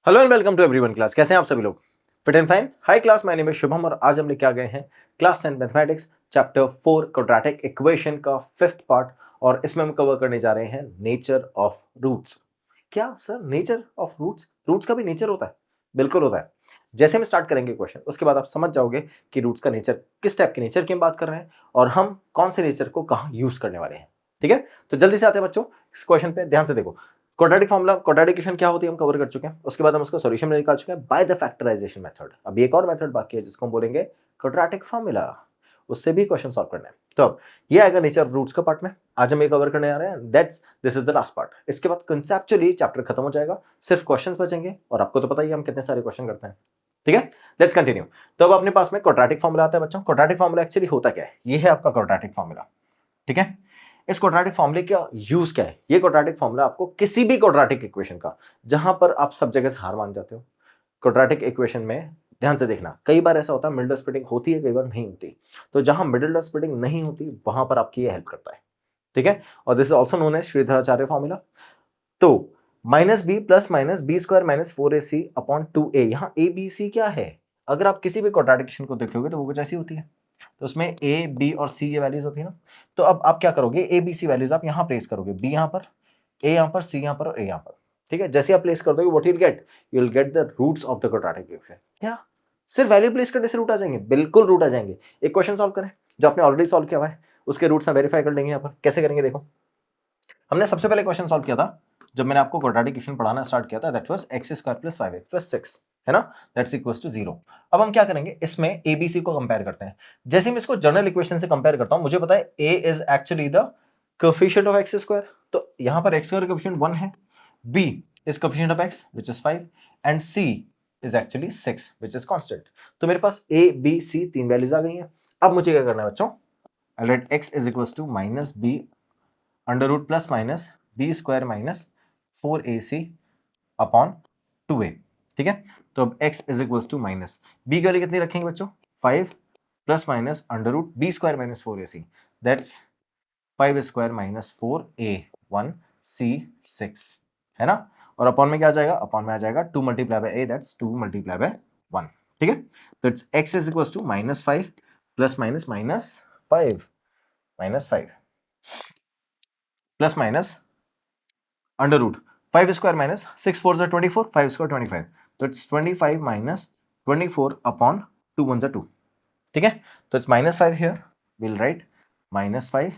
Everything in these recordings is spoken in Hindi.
Hello and welcome to everyone class. कैसे हैं आप सभी लोग? Fit and fine. Hi class, my name is Shubham और आज हम लेके आ गए हैं class 10 mathematics chapter 4 quadratic equation का फिफ्थ पार्ट। और इसमें हम कवर करने जा रहे हैं नेचर ऑफ रूट्स। क्या sir, nature of roots? Roots का भी नेचर होता है? बिल्कुल होता है। जैसे हम स्टार्ट करेंगे क्वेश्चन, उसके बाद आप समझ जाओगे कि रूट्स का नेचर, किस टाइप के नेचर की हम बात कर रहे हैं और हम कौन से नेचर को कहाँ यूज करने वाले हैं। ठीक है, तो जल्दी से आते हैं बच्चों इस क्वेश्चन पे, ध्यान से देखो। क्वाड्रेटिक फॉर्मूला, क्वाड्रेटिक इक्वेशन क्या होती है हम कवर कर चुके हैं। उसके बाद हम उसका सॉल्यूशन में निकाल चुके हैं बाय द फैक्टराइजेशन मेथड। अब एक और मेथड बाकी है जिसको हम बोलेंगे क्वाड्रेटिक फॉर्मूला। उससे भी क्वेश्चन सॉल्व करना है। तो अब ये आएगा नेचर ऑफ रूट्स का पार्ट में। आज हम ये कवर करने आ रहे हैं। This is the last part. इसके बाद कंसेप्चुअली चैप्टर खत्म हो जाएगा, सिर्फ क्वेश्चंस बचेंगे और आपको तो पता ही है हम कितने सारे क्वेश्चन करते हैं। ठीक है, लेट्स कंटिन्यू। तो अब अपने पास में क्वाड्रेटिक फॉर्मूला आता है बच्चों। क्वाड्रेटिक फॉर्मूला एक्चुअली होता क्या है? ये है आपका क्वाड्रेटिक फॉर्मूला। ठीक है, इस क्वाड्रेटिक फॉर्मूले का यूज क्या है? ये क्वाड्रेटिक फॉर्मूला आपको किसी भी क्वाड्रेटिक इक्वेशन का, जहां पर आप सब जगह से हार मान जाते हो, क्वाड्रेटिक इक्वेशन में ध्यान से देखना, कई बार ऐसा होता है मिडल स्प्लिटिंग होती है, कई बार नहीं होती। तो जहां मिडल स्प्लिटिंग नहीं होती वहां पर आपकी ये हेल्प करता है। ठीक है, और this is also known as Shridharacharya formula. तो minus b plus minus b square minus 4ac upon 2a, यहां ए बी सी क्या है? अगर आप किसी भी क्वाड्रेटिक इक्वेशन को देखोगे तो वो कुछ ऐसी होती है। तो उसमें ए बी और सी ये वैल्यूज होती है ना। तो अब आप क्या करोगे, ए बी सी वैल्यूज आप यहां प्लेस करोगे, बी यहां पर, ए यहां पर, सी यहां पर और ए यहां पर। ठीक है, जैसे आप प्लेस कर दोगे what you will get the roots of the quadratic equation. क्या सिर्फ वैल्यू प्लेस करने से रूट आ जाएंगे? बिल्कुल रूट आ जाएंगे। एक क्वेश्चन सॉल्व करें जो आपने ऑलरेडी सॉल्व किया हुआ है, उसके रूट्स हम वेरीफाई कर लेंगे। यहाँ पर कैसे करेंगे देखो। हमने सबसे पहले क्वेश्चन सॉल्व किया था जब मैंने आपको क्वाड्रेटिक इक्वेशन पढ़ाना स्टार्ट किया था, that was x square plus 5x plus 6, है ना, दैट्स इक्वल्स टू 0। अब हम क्या करेंगे, इसमें एबीसी को कंपेयर करते हैं। जैसे मैं इसको जनरल इक्वेशन से कंपेयर करता हूं, मुझे पता है a is actually the coefficient of x square. तो यहां पर एक्स स्क्वायर कोएफिशिएंट 1 है, b is coefficient of x which is 5 and c is actually 6 which is constant. तो मेरे पास a b c तीन वैल्यूज आ गई हैं। अब मुझे क्या करना है बच्चों, I let x is equals to minus b under root plus minus b square minus 4ac upon 2a। ठीक है, तो अब x is equals to minus b की वैल्यू कितनी रखेंगे बच्चों, 5 plus minus under root b square minus 4ac, that's 5 square minus 4a 1 c 6, है ना। और अपॉन में क्या आ जाएगा, अपॉन में आ जाएगा 2 multiply by a, that's 2 multiply by 1। ठीक है, तो it's x is equals to minus 5 plus minus minus 5 minus 5 plus minus under root 5 square minus 6 4 जा 24, 5 स्क्वायर 25, तो इट्स 25 माइनस 24 अपॉन 2 1 जा 2। ठीक है, तो it's minus 5 here, will write minus 5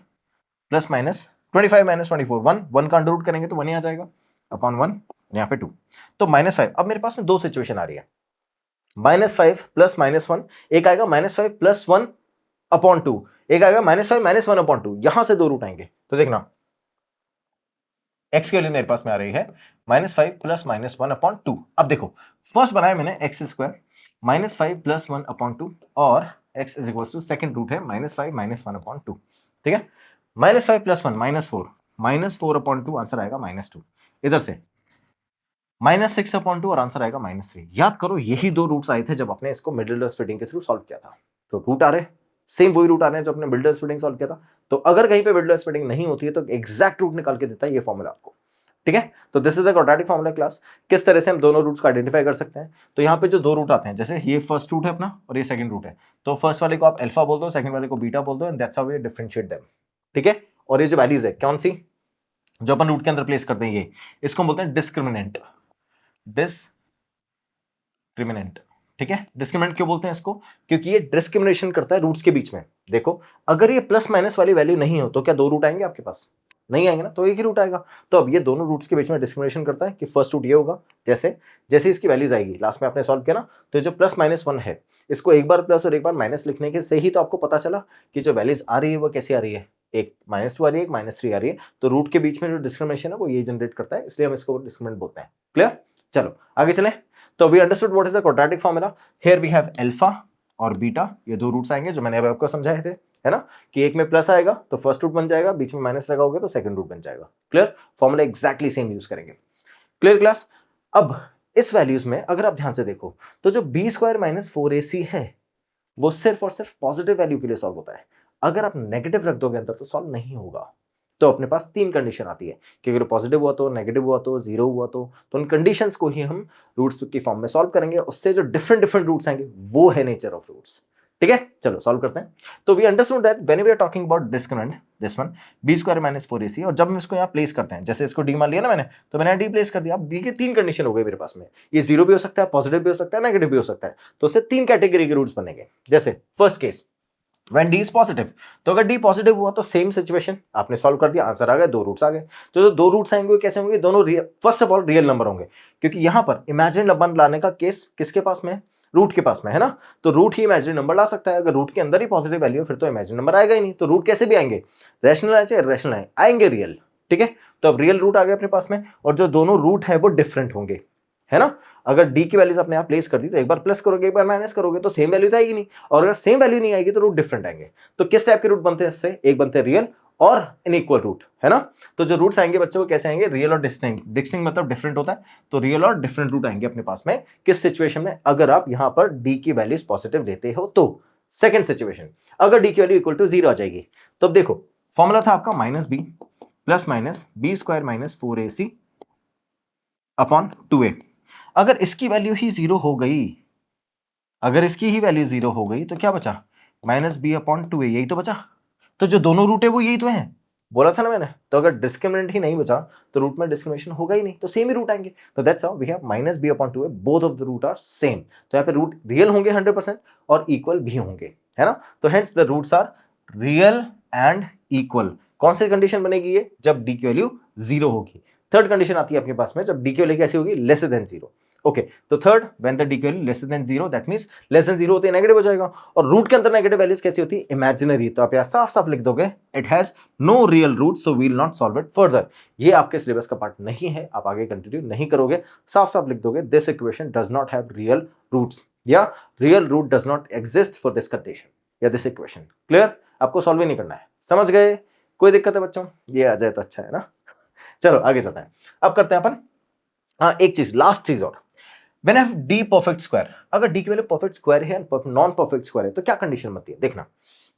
plus minus 25 minus 24, 1 का अंडर रूट करेंगे तो 1 ही आ जाएगा अपॉन 1, यहाँ पे 2। तो माइनस 5। अब मेरे पास में दो सिचुएशन आ रही है, माइनस 5 प्लस माइनस 1, एक आएगा माइनस 5 प्लस 1 अपॉन 2, एक आएगा माइनस 5 माइनस 1 अपॉन 2। यहां से दो रूट आएंगे। तो देखना x के लिए मेरे पास में आ रही है माइनस 5 प्लस माइनस 1 अपॉन 2। अब देखो, फर्स्ट बनाया मैंने x square minus 5 plus 1 upon 2 और x is equal to second root है माइनस 5 माइनस 1 अपॉन 2। ठीक है, minus 5 plus 1 minus 4 upon 2, answer आएगा माइनस 2। इधर से माइनस 6 अपॉन 2 और आंसर आएगा माइनस 3। याद करो यही दो रूट्स आए थे जब आपने इसको मिडिल स्प्लिटिंग के थ्रू सॉल्व किया था। तो रूट आ रहे सेम, वही रूट आ रहे हैं जो आपने मिडिल स्प्लिटिंग सॉल्व किया था। तो अगर कहीं पे मिडिल स्प्लिटिंग नहीं होती है तो एग्जैक्ट रूट निकाल के देता है ये फॉर्मूला आपको। ठीक है, तो this is the quadratic formula class. किस तरह से हम दोनों रूट्स को आइडेंटिफाई कर सकते हैं? तो यहाँ पे जो दो रूट आते हैं, जैसे ये फर्स्ट रूट है अपना और ये सेकंड रूट है, तो फर्स्ट वाले को आप अल्फा बोल दो, सेकंड वाले को बीटा बोल दो, and that's how we differentiate them. ठीक है, और ये जो वैल्यूज है कौन सी, जो अपन रूट के अंदर प्लेस करते हैं, ये इसको हम बोलते हैं डिस्क्रिमिनेंट। डिस्क्रिमिनेंट, ठीक है, डिस्क्रिमिनेंट क्यों बोलते हैं इसको, क्योंकि ये डिस्क्रिमिनेशन करता है रूट्स के बीच में। देखो, अगर ये प्लस माइनस वाली वैल्यू नहीं हो तो क्या दो रूट आएंगे आपके पास? नहीं आएंगे ना, तो एक ही रूट आएगा। तो अब ये दोनों रूट्स के बीच में डिस्क्रिमिनेशन करता है कि फर्स्ट रूट ये होगा, जैसे जैसे इसकी वैल्यूज आएगी लास्ट में आपने सॉल्व किया ना, तो जो प्लस माइनस 1 है, इसको एक बार प्लस और एक बार माइनस लिखने के से ही तो आपको पता चला कि जो वैल्यूज आ रही है वो कैसी आ रही है, एक -2 आ रही है, एक -3 आ रही है। तो रूट के बीच में जो डिस्क्रिमिनेशन है वो ये जनरेट करता है, इसलिए हम इसको डिस्क्रिमिनेंट बोलते हैं। क्लियर? चलो आगे चलें। तो we understood what is the quadratic formula. Here we have alpha और बीटा, ये दो रूट्स आएंगे जो मैंने अभी आपको समझाए थे, है ना, कि एक में प्लस आएगा तो फर्स्ट रूट बन जाएगा, बीच में माइनस लगाओगे तो सेकंड रूट बन जाएगा। Clear? Formula exactly same use करेंगे। Clear class? अब इस वैल्यूज में अगर आप ध्यान से देखो तो जो बी स्क्वायर माइनस 4ac है वो सिर्फ और सिर्फ पॉजिटिव वैल्यू के लिए सॉल्व होता है। अगर आप नेगेटिव रख दोगे अंदर तो सॉल्व नहीं होगा। तो अपने पास तीन कंडीशन आती है कि अगर पॉजिटिव हुआ तो, नेगेटिव हुआ तो, जीरो हुआ तो उन कंडीशंस को ही हम रूट्स की फॉर्म में सॉल्व करेंगे। उससे जो डिफरेंट डिफरेंट रूट्स आएंगे वो है नेचर ऑफ रूट्स। ठीक है, चलो सॉल्व करते हैं। तो we understood that when we are talking about discriminant this one b square minus 4ac, और जब हम इसको यहाँ प्लेस करते हैं, जैसे इसको डी मान लिया ना मैंने, तो मैंने डी प्लेस कर दिया। अब डी के तीन कंडीशन हो गए मेरे पास में, ये जीरो भी हो सकता है, पॉजिटिव भी हो सकता है, नेगेटिव भी हो सकता है। तो उससे तीन कैटेगरी के रूट्स बनेंगे। जैसे first case when d is positive, तो अगर d पॉजिटिव हुआ तो सेम सिचुएशन, आपने सॉल्व कर दिया, आंसर आ गया, दो रूट्स आ गए। तो जो दो रूट्स आएंगे कैसे होंगे, दोनों first of all real number होंगे, क्योंकि यहां पर इमेजिनरी नंबर लाने का केस किसके पास में है, रूट के पास में है ना। तो रूट ही इमेजिनरी नंबर ला सकता है। अगर रूट के अंदर ही पॉजिटिव वैल्यू है फिर तो इमेजिनरी नंबर आएगा ही नहीं। तो रूट कैसे भी आएंगे, रैशनल आए चाहे इरेशनल आएंगे रियल। ठीक है, तो अब रियल रूट आ गए अपने पास में, और जो दोनों रूट है वो डिफरेंट होंगे, है ना। अगर डी की वैल्यूज अपने आप प्लेस कर दी तो एक बार प्लस करोगे एक बार माइनस करोगे तो सेम वैल्यू तो आएगी नहीं, और अगर सेम वैल्यू नहीं आएगी तो रूट डिफरेंट आएंगे। तो किस टाइप के रूट बनते हैं इससे, एक बनते हैं रियल और इनइक्वल रूट, है ना। तो जो रूट्स आएंगे बच्चों को कैसे आएंगे, रियल और डिस्टिंक्ट। डिस्टिंक्ट मतलब डिफरेंट होता है, तो रियल और डिफरेंट रूट आएंगे अपने पास में। किस सिचुएशन में, अगर आप यहां पर डी की वैल्यूज पॉजिटिव लेते हो तो। सेकंड सिचुएशन, अगर डी की वैल्यू इक्वल टू जीरो आ जाएगी, तो अब देखो फॉर्मूला था आपका minus b plus minus b square minus 4ac upon 2a। अगर इसकी वैल्यू ही जीरो हो गई, अगर इसकी ही वैल्यू जीरो हो गई तो क्या बचा, माइनस बी अपॉन 2a, यही तो बचा। तो जो दोनों रूट है वो यही तो है, बोला था ना मैंने। तो अगर डिस्क्रिमिनेंट ही नहीं बचा तो रूट में डिस्क्रिमिनेशन होगा ही नहीं, तो सेम ही रूट आएंगे। तो that's how we have minus b upon 2a, both of the root are same. तो यहाँ पे रूट रियल होंगे 100% और इक्वल भी होंगे, है ना। तो hence the roots are real and equal. कौन सी कंडीशन बनेगी ये, जब डी की वैल्यू जीरो होगी। थर्ड कंडीशन आती है आपके पास में जब डी की वैल्यू कैसी होगी, लेस देन जीरो। ओके, तो थर्ड व्हेन द डी की value less than zero, that means less than zero होते ही नेगेटिव हो जाएगा। और रूट के अंदर नेगेटिव वैल्यूज कैसी होती है, इमेजिनरी। तो आप यहां साफ साफ लिख दोगे it has no real root so we will not solve it further. ये आपके सिलेबस का पार्ट नहीं है, आप आगे कंटिन्यू नहीं करोगे, साफ साफ लिख दोगे this equation does not have real roots, या real root does not exist for this condition या दिस इक्वेशन। क्लियर, आपको सॉल्व ही नहीं करना है, समझ गए। कोई दिक्कत है बच्चों, ये आ जाए तो अच्छा है ना। चलो आगे चलते हैं, अब करते हैं अपन एक चीज, लास्ट चीज और। When I have d perfect square, अगर d की वैल्यू परफेक्ट स्क्वायर है नॉन परफेक्ट स्क्वायर है तो क्या कंडीशन बनती है, देखना।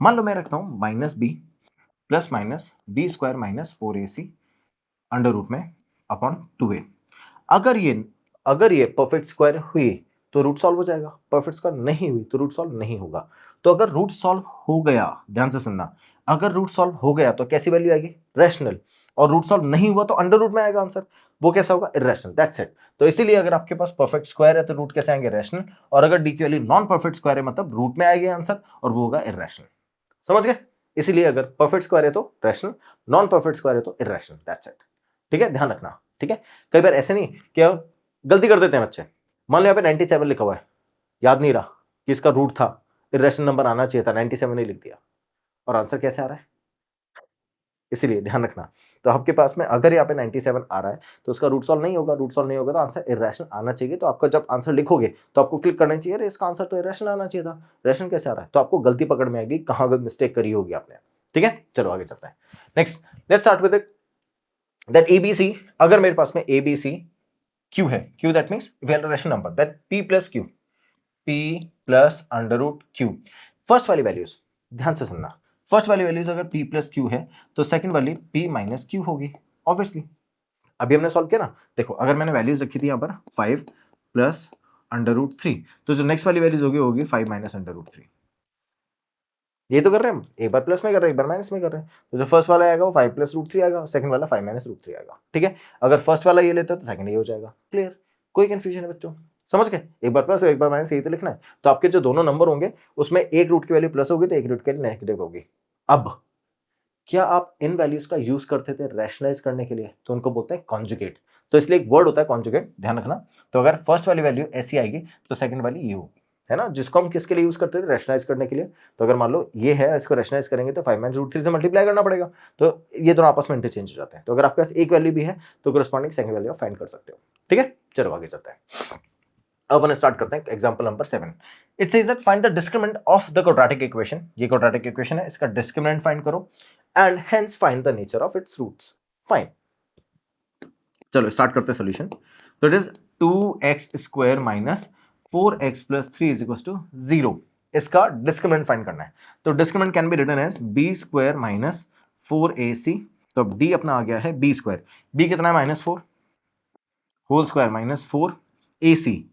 मान लो मैं रखता हूं minus b plus minus b square minus 4ac under root में अपॉन 2a। अगर ये परफेक्ट स्क्वायर हुई तो रूट सॉल्व हो जाएगा, परफेक्ट स्क्वायर नहीं हुई तो रूट सॉल्व नहीं होगा। तो अगर रूट सॉल्व हो गया, ध्यान से सुनना, अगर रूट सॉल्व हो गया तो कैसी वैल्यू आएगी, रैशनल। और रूट सॉल्व नहीं हुआ तो अंडर रूट में आएगा आंसर, वो कैसा होगा, इरेशनल। That's it. तो इसीलिए अगर आपके पास परफेक्ट स्क्वायर है तो रूट कैसे आएंगे, रैशनल। और अगर डी की वैल्यू नॉन परफेक्ट स्क्वायर है मतलब रूट में आएगा आंसर और वो होगा इरेशनल। समझ गए। इसीलिए अगर परफेक्ट स्क्वायर है तो रैशनल, नॉन परफेक्ट स्क्वायर है तो इरेशनल। That's it. ठीक है, ध्यान रखना। ठीक है, कई बार ऐसे नहीं क्या गलती कर देते हैं बच्चे। मान लो यहाँ पे 97 लिखा हुआ है, याद नहीं रहा कि इसका रूट था, इरेशनल नंबर आना चाहिए था, 97 ही लिख दिया, और आंसर कैसे आ रहा है, इसीलिए ध्यान रखना। तो आपके पास में अगर यहाँ पे 97 आ रहा है तो उसका रूट सॉल्व नहीं होगा, रूट सॉल्व नहीं होगा तो आंसर इरेशनल आना चाहिए। तो आपका जब आंसर लिखोगे तो आपको क्लिक करना चाहिए, अरे इसका आंसर तो इरेशनल आना चाहिए था, रैशनल कैसे आ रहा है। तो आपको गलती पकड़ में आएगी, कहां मिस्टेक करी होगी आपने। ठीक है, चलो आगे चलते हैं। Next let's start with that ABC. अगर मेरे पास में एबीसी क्यू है, q that means we have a rational number that p plus q, p plus under root q. First वाली वैल्यूज ध्यान से सुनना, फर्स्ट वाली वैल्यूज अगर p प्लस क्यू है तो सेकंड वाली p माइनस क्यू होगी ऑब्वियसली। अभी हमने सॉल्व किया ना, देखो अगर मैंने वैल्यूज रखी थी यहाँ पर 5 प्लस अंडर रूट 3, तो जो नेक्स्ट वाली वैल्यूज होगी 5 माइनस अंडर रूट 3। ये तो कर रहे हैं हम, एक बार प्लस में कर रहे हैं एक बार माइनस में कर रहे हैं। तो जो फर्स्ट वाला आएगा वो 5 प्लस रूट 3 आएगा, सेकंड वाला 5 माइनस रूट 3 आएगा। ठीक है, अगर फर्स्ट वाला ये लेते हो तो सेकंड ये हो जाएगा। क्लियर, कोई कंफ्यूजन है बच्चों, समझ गए। एक बार प्लस एक बार माइनस यही तो लिखना है। तो आपके जो दोनों नंबर होंगे उसमें एक रूट की वैल्यू प्लस होगी तो एक रूट की वैल्यू नेगेटिव होगी। अब क्या आप इन वैल्यूज का यूज करते थे रैशनलाइज करने के लिए, तो उनको बोलते हैं कॉन्जुगेट। तो इसलिए एक वर्ड होता है कॉन्जुगेट, ध्यान रखना। तो अगर फर्स्ट वाली वैल्यू ऐसी आएगी तो सेकंड वाली ये होगी, है ना, जिसको हम किसके लिए यूज करते थे, रैशनलाइज करने के लिए। तो अगर मान लो ये है, इसको रैशनलाइज करेंगे तो 5 माइनस रूट 3 से मल्टीप्लाई करना पड़ेगा, तो ये दोनों आपस में इंटरचेंज हो जाते हैं। तो अगर आपके पास एक वैल्यू भी है तो करस्पॉन्डिंग सेकंड वैल्यू आप फाइंड कर सकते हो। ठीक है, चलो आगे चलते हैं। अब अपन स्टार्ट करते हैं example number 7। It says that find the discriminant of the quadratic equation. ये क्वाड्रेटिक इक्वेशन है, इसका डिस्क्रिमिनेंट फाइंड करो and hence find the nature of its roots. Fine, चलो स्टार्ट करते हैं सॉल्यूशन। तो it is 2x square minus 4x plus 3 is equal to 0। इसका डिस्क्रिमिनेंट फाइंड करना है। तो discriminant can be written as b square minus 4ac तो अब डी अपना आ गया है बी स्क्वायर, बी कितना है -4 whole square -4 a c,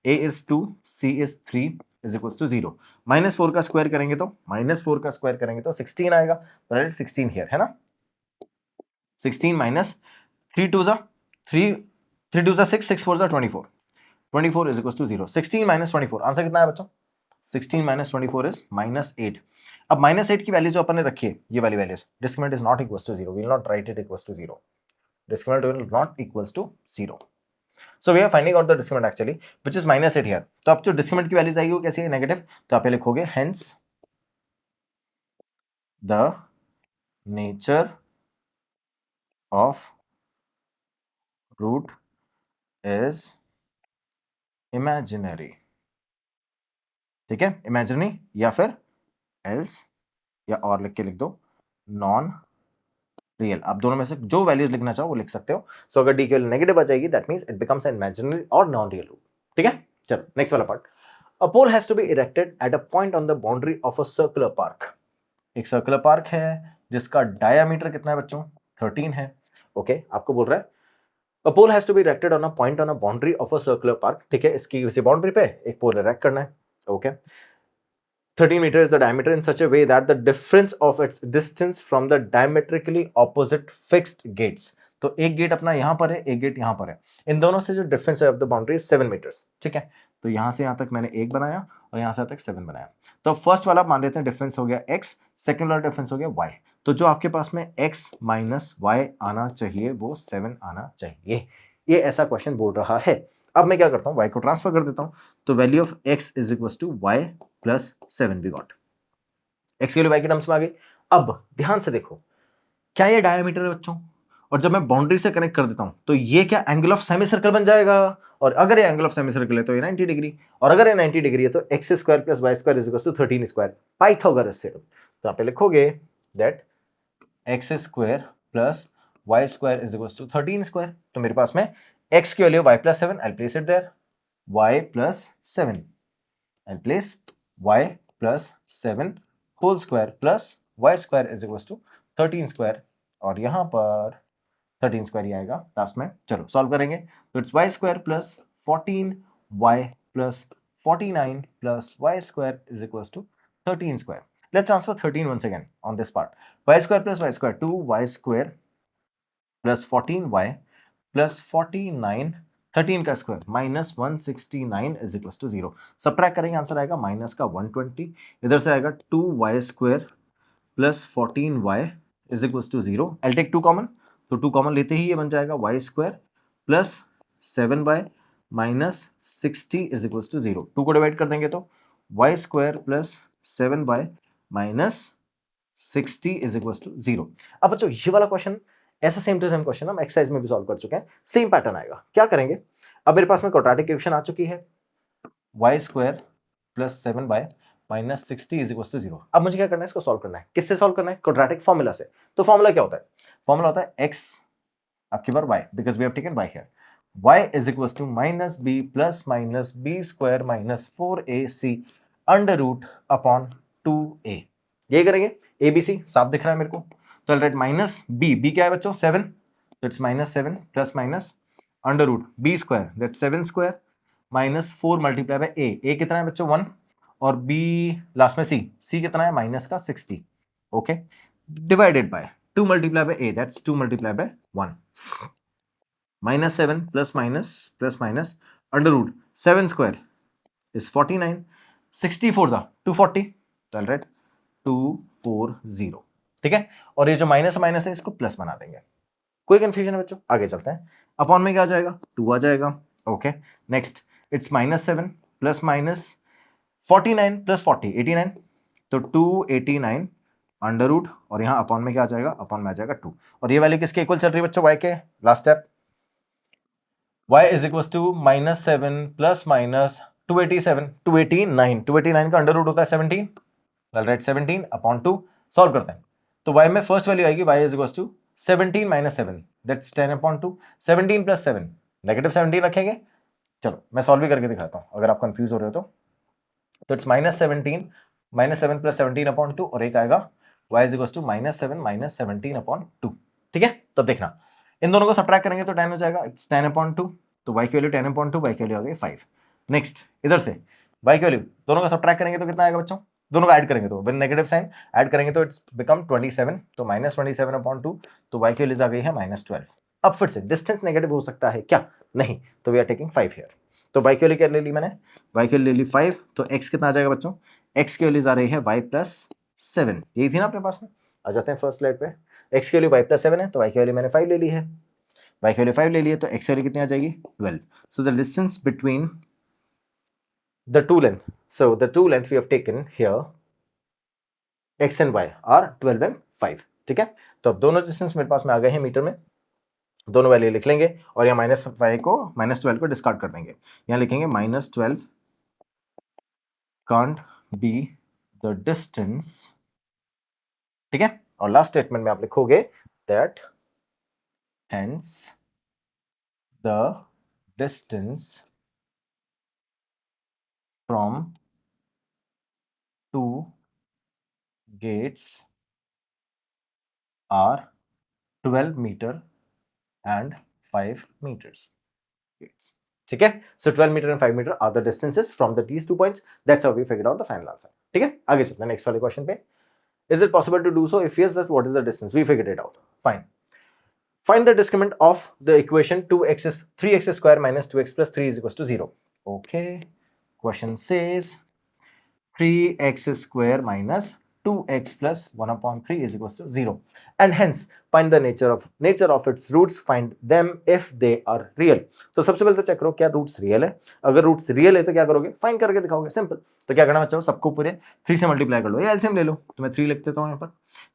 a is 2 c is 3 is equal to 0। -4 का स्क्वायर करेंगे तो 16 आएगा, तो राइट 16 हियर है ना, 16 minus 3 2 3 3 2 6 6 4 24, 24 is equal to 0। 16 minus 24 answer कितना है बच्चों, 16 माइनस 24 इज -8। अब -8 की वैल्यू जो अपन ने रखी है, ये वाली values, discriminant is not equal to 0, we will not write it equal to 0, discriminant will not equals to 0. So we are finding out the discriminant actually, which is -8 here. तो अब जो discriminant की वैल्यूज आएगी वो कैसी है, नेगेटिव, तो आप ये लिखोगे hence the nature of root is imaginary, ठीक है, imaginary या फिर else या और लिख के लिख दो नॉन रियल, आप दोनों में से जो वैल्यूज लिखना चाहो वो लिख सकते हो। सो अगर डी की वैल्यू नेगेटिव आ जाएगी that means it becomes an imaginary और नॉन रियल रूट, ठीक है। चलो नेक्स्ट वाला part, a pole has to be erected at a point on the boundary of a circular park. एक सर्कुलर पार्क है जिसका डायमीटर कितना है बच्चों, 13 है। ओके आपको बोल रहा है a pole has to be erected on a point on a boundary of a circular park, ठीक है, इसकी किसी बाउंड्री पे एक पोल इरेक्ट करना है। Okay 13 meter is the diameter in such a way that the difference of its distance from the diametrically opposite fixed gates, तो एक गेट अपना यहां पर है, एक गेट यहां पर है, इन दोनों से जो डिफरेंस है of the boundary is 7 metres, ठीक है। तो यहां से यहां तक मैंने एक बनाया और यहां से यहां तक 7 बनाया। तो फर्स्ट वाला मान लेते हैं डिफरेंस हो गया x, सेकंड वाला डिफरेंस हो गया y। तो जो आपके पास में x माइनस y आना चाहिए वो 7 आना चाहिए, ये ऐसा क्वेश्चन बोल रहा है। अब मैं क्या करता हूं, y को ट्रांसफर कर देता हूं, तो value of x is equal to y plus 7 we got, x की वैल्यू y के टर्म्स में आ गई। अब ध्यान से देखो, क्या ये डायमीटर है बच्चों, और जब मैं बाउंड्री से कनेक्ट कर देता हूं तो ये क्या एंगल ऑफ सेमी सर्कल बन जाएगा, और अगर ये एंगल ऑफ सेमी सर्कल है तो ये 90 डिग्री, और अगर ये 90 डिग्री है तो x square plus y square is equal to 13 square, Pythagoras theorem. तो आप लिखोगे that x square plus y square is equal to 13 square. तो मेरे पास में x की value y plus 7, I place it there, y plus 7, I place y plus 7 whole square plus y square is equal to 13 square, और यहां पर 13 स्क्वायर ही आएगा लास्ट में। चलो सॉल्व करेंगे, तो it's y square plus 14 y plus 49 plus y square is equal to 13 square. Let's transfer 13 once again on this part, y square plus y square 2y square plus 14y plus 49 13 का square minus 169 is equal to 0। Subtract करेंगे आंसर आएगा माइनस का 120, इधर से आएगा 2y square plus 14y is equal to 0। I take 2 common, तो 2 कॉमन लेते ही ये बन जाएगा y square plus 7y minus 60 is equal to 0। 2 को डिवाइड कर देंगे तो y square plus 7y minus 60 is equal to 0। अब बच्चों ये वाला क्वेश्चन ऐसा सेम टू सेम क्वेश्चन हम एक्सरसाइज में भी सॉल्व कर चुके हैं, सेम पैटर्न आएगा। क्या करेंगे, अब मेरे पास में क्वाड्रेटिक इक्वेशन आ चुकी है, y square plus 7y minus 60 is equal to 0। अब मुझे क्या करना है, इसको सॉल्व करना है। किससे सॉल्व करना है, क्वाड्रेटिक फॉर्मूला से। तो फॉर्मूला क्या होता है, फॉर्मूला होता है x आपकी बार y, because we have taken y here, y is equal to minus b plus minus b square minus 4ac under root upon 2a। ये करेंगे, ए बी सी साफ दिख रहा है मेरे को, तो राइट माइनस b क्या है बच्चों 7, तो it's minus 7 plus minus under root b square that 7 square minus 4 multiply by a कितना है बच्चों 1, और b लास्ट में c कितना है माइनस का 60, okay, divided by 2 multiply by a that's 2 multiply by 1, minus 7 plus minus under root 7 square is 49, 64 जा 240, तो राइट 240, ठीक है। और ये जो माइनस माइनस है इसको प्लस बना देंगे। कोई कंफ्यूजन है बच्चों, आगे चलते हैं। अपॉन में क्या आ जाएगा 2 आ जाएगा, okay. Next it's minus 7 plus minus 49 plus 40 89, तो 289 अंडर रूट, और यहां अपॉन में क्या आ जाएगा, अपॉन में आ जाएगा 2, और ये वैल्यू किसके इक्वल चल रही है बच्चों, y के। Last step y is equal to minus 7 plus minus 289 का अंडर रूट होता है 17, राइट 17 अपॉन 2, सॉल्व करते हैं। तो y में फर्स्ट वैल्यू आएगी, y is equal to 17 minus 7 that's 10 upon 2, 17 plus 7 negative 17 रखेंगे। चलो मैं सॉल्व भी करके दिखाता हूं अगर आप कंफ्यूज हो रहे हो तो इट्स माइनस 7 प्लस 17 अपॉन 2, और एक आएगा y is equal to minus 7 minus 17 upon 2, ठीक है, तो अब देखना इन दोनों को सब्ट्रैक्ट करेंगे तो 10 हो जाएगा, इट्स 10/2, तो y की वैल्यू 10/2, y की वैल्यू आ गई 5। नेक्स्ट इधर से y की वैल्यू दोनों का सब्ट्रैक्ट करेंगे तो कितना आएगा बच्चों, दोनों का ऐड करेंगे तो विद नेगेटिव साइन ऐड करेंगे तो इट्स बिकम 27, तो -27/2, तो y की वैल्यू आ गई है -12। अब फिर से डिस्टेंस नेगेटिव हो सकता है क्या, नहीं, तो वी आर टेकिंग 5 हियर। तो y की वैल्यू क्या ले ली मैंने, y की वैल्यू ले ली 5, तो x कितना आ जाएगा बच्चों, x की वैल्यू आ रही है y + 7, यही थी ना अपने पास में। आ जाते हैं फर्स्ट स्लाइड पे, x की वैल्यू y + 7 है, तो y की वैल्यू मैंने 5 ले ली है, y की वैल्यू 5 ले ली है, तो x की वैल्यू कितनी आ जाएगी 12। So the distance between the two length, so the two length we have taken here x and y are 12 and 5, ठीक है। तो अब दोनों डिस्टेंस मेरे पास में आ गए हैं मीटर में, दोनों वैल्यू लिख लेंगे और यहाँ -12 को डिस्कार्ड कर देंगे, यहाँ लिखेंगे -12 can't be the distance, ठीक है। और लास्ट स्टेटमेंट में आप लिखोगे that hence the distance from two gates are 12 meter and 5 meters. ठीक है, so 12 meter and 5 meter are the distances from these 2 points. That's how we figured out the final answer. ठीक है, आगे चलते हैं नेक्स्ट वाले क्वेश्चन पे। Is it possible to do so? If yes, then what is the distance? We figured it out. Fine. Find the discriminant of the equation 3x square minus 2x plus 3 is equals to 0. Okay. Question says 3x square minus 2x plus 1/3 is equals to 0, and hence find the nature of its roots, find them if they are real। तो सबसे पहले तो चेक करो क्या रूट्स रियल है, अगर रूट्स रियल है तो क्या करोगे, फाइंड करके दिखाओगे, सिंपल। तो क्या करना बच्चों, सबको पूरे 3 से मल्टीप्लाई कर लो या एलसीएम ले लो, तो मैं 3 लिख देता हूं यहाँ पर,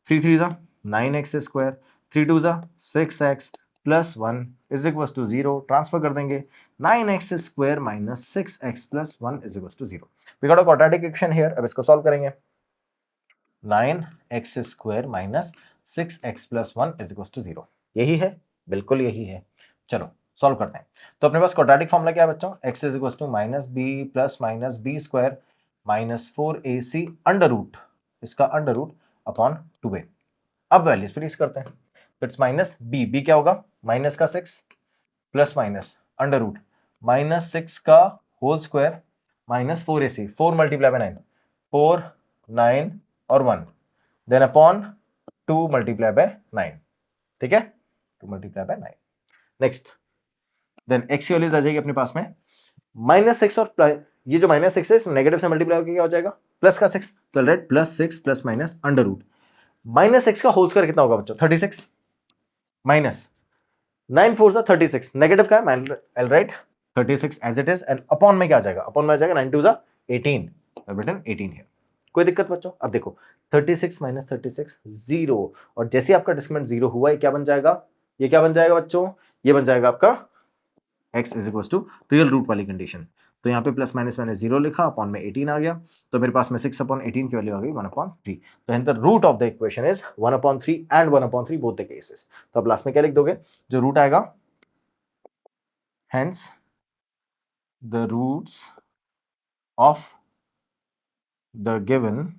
3 3 जा 9x स्क्वायर, 3 2 जा 6x plus 1 is equal to 0, transfer कर देंगे 9x square minus 6x plus 1 is equal to 0। We got a quadratic equation here, अब इसको सॉल्व करेंगे, 9x square minus 6x plus 1 is equal to 0, यही है, बिल्कुल यही है। चलो सॉल्व करते हैं। तो अपने पास क्वाड्रेटिक फॉर्मूला क्या है बच्चों, x is equal to -b plus -b square minus 4ac under root, इसका अंडर रूट अपॉन 2a। अब वैल्यूज प्लेस करते हैं, इट्स माइनस b क्या होगा, माइनस का 6 प्लस माइनस अंडर रूट -6 का whole square minus 4ac, 4 multiply by 9, 4 9 और 1, देन अपॉन 2 मल्टीप्लाई बाय 9, ठीक है, 2 multiply by 9। Next then x की वैल्यूज आ जाएगी अपने पास में -6 और ये जो -6 है नेगेटिव से मल्टीप्लाई होकर क्या हो जाएगा, प्लस का 6, तो right +6 plus minus under root -6 का होल स्क्वायर कितना होगा बच्चों, 36 माइनस 9 4 36, नेगेटिव का है right 36 as it is, and upon में क्या आ जाएगा, अपॉन में आ जाएगा 9 2 18, रिटन 18 है। कोई दिक्कत बच्चों, अब देखो 36 माइनस 36 0, और जैसे आपका डिस्क्रिमिनेंट 0 हुआ है क्या बन जाएगा, ये क्या बन जाएगा बच्चों, ये बन जाएगा आपका x is equal to real root वाली कंडीशन। तो यहाँ पे प्लस माइनस मैंने 0 लिखा, अपॉन में 18 आ गया, तो मेरे पास में 6/18 की वैल्यू आ गई 1/3। तो here the root of the equation is 1/3 and 1/3 both the cases. तो अब लास्ट में क्या लिख दोगे, जो रूट आएगा, hence the roots of the given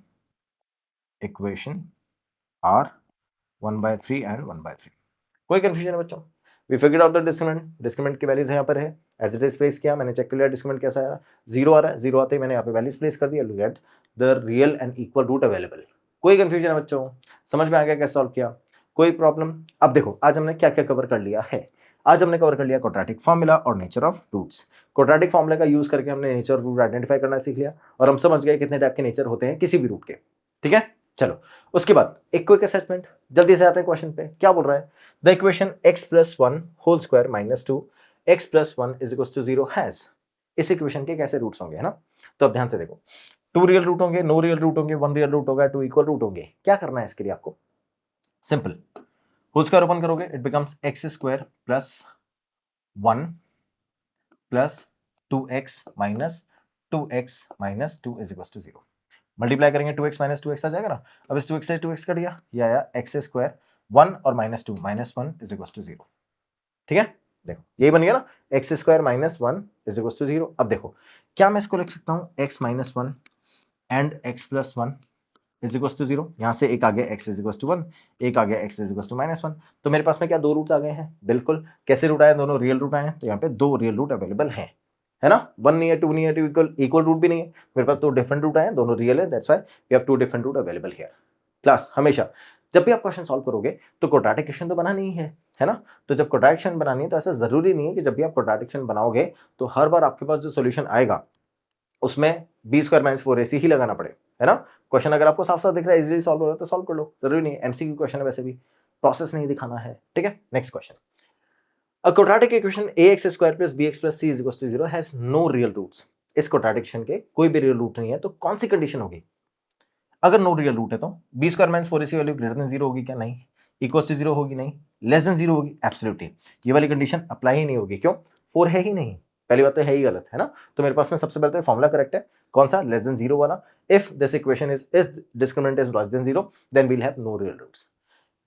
equation are 1/3 and 1/3। कोई कंफ्यूजन है बच्चों, we figured out the discriminant की वैल्यूज यहाँ पर है, एज इट इज प्लेस किया, मैंने चेक कर लिया डिस्क्रिमिनेंट कैसा है, 0 आ रहा है, 0 आते ही मैंने यहाँ पे वैल्यूज प्लेस कर दिया, look at the real and equal root available. कोई कंफ्यूजन है बच्चों, समझ में आ गया कैसे सॉल्व किया, कोई प्रॉब्लम। अब देखो आज हमने क्या क्या कवर कर लिया है, आज हमने कवर कर लिया क्वाड्रेटिक फॉर्मूला और nature of roots. Quadratic formula का यूज करके हमने नेचर रूट आइडेंटिफाई करना सीख लिया, और हम समझ गए कितने टाइप के नेचर होते हैं किसी भी रूट के, ठीक है। चलो उसके बाद एक क्विक असेसमेंट, जल्दी से आते हैं क्वेश्चन पे, क्या बोल रहा है, the equation x plus 1 whole square minus 2 x plus 1 is equal to 0 has, इस इक्वेशन के कैसे रूट्स होंगे, है ना। तो अब ध्यान से देखो, 2 रियल रूट होंगे, नो रियल रूट होंगे, 1 रियल रूट होगा, 2 इक्वल रूट होंगे। क्या करना है इसके लिए आपको, सिंपल, होल स्क्वायर ओपन करोगे, it becomes x square plus 1 plus 2x minus 2x minus 2 is equal to 0। Multiply करेंगे 2x माइनस 2x आ जाएगा ना, अब इस 2x से 2x कट गया, ये आया x स्क्वायर 1 और -2 -1 इज इक्वल टू 0, ठीक है। देखो यही बन गया ना, x square minus 1 is equal to 0। अब देखो क्या मैं इसको लिख सकता हूं, x minus 1 and x plus 1 is equal to 0, यहाँ से एक आ गया x इज इक्वल टू 1, एक आ गया x इज इक्वल टू -1। तो मेरे पास में क्या दो रूट आ गए हैं? बिल्कुल। कैसे रूट आए? दोनों रियल रूट आए हैं, तो यहाँ पे दो रियल रूट अवेलेबल हैं, है ना। 1 नहीं है, 2 नहीं है, 2 इक्वल रूट भी नहीं है, मेरे पास दो डिफरेंट रूट आए हैं, दोनों रियल है, that's why we have two different root available here. Class हमेशा जब भी आप क्वेश्चन सॉल्व करोगे तो क्वाड्रेटिक इक्वेशन तो बनानी ही है ना। तो जब क्वाड्रेटिक इक्वेशन बनानी है तो ऐसा जरूरी नहीं है कि जब भी आप क्वाड्रेटिक इक्वेशन बनाओगे तो हर बार आपके पास जो सॉल्यूशन आएगा उसमें b स्क्वायर माइनस 4ac ही लगाना पड़े, है ना। क्वेश्चन अगर आपको साफ साफ दिख रहा है, इजीली सॉल्व हो रहा है तो सॉल्व कर लो, जरूरी नहीं है। एमसीक्यू क्वेश्चन है, वैसे भी प्रोसेस नहीं दिखाना है, ठीक है। Next question, a quadratic equation ax square plus bx plus c is equal to 0 has no real roots. इस क्वाड्रेटिक इक्वेशन के कोई भी रियल रूट नहीं है, तो कौन सी कंडीशन होगी? अगर नो रियल रूट है तो B square minus 4ac value greater than 0 होगी क्या? नहीं। इक्वल टू 0 होगी? नहीं। लेस देन 0 होगी? एब्सोल्युटली। ये वाली कंडीशन अप्लाई ही नहीं होगी, क्यों? 4 है ही नहीं, पहली बात तो है ही गलत, है ना। तो मेरे पास में सबसे पहले तो फॉर्मूला करेक्ट है, कौन सा? लेस देन 0 वाला। If this equation is discriminant is less than 0 then we'll have no real roots.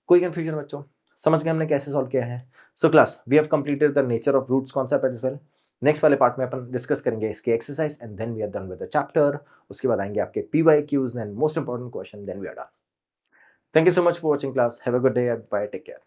कोई कंफ्यूजन बच्चों? समझ गए हमने कैसे सॉल्व किया है? So class we have completed the nature of roots concept as well. Next वाले पार्ट में अपन डिस्कस करेंगे इसकी exercise and then we are done with the chapter. उसके बाद आएंगे आपके PYQs and most important question, then we are done. Thank you so much for watching class, have a good day and bye, take care.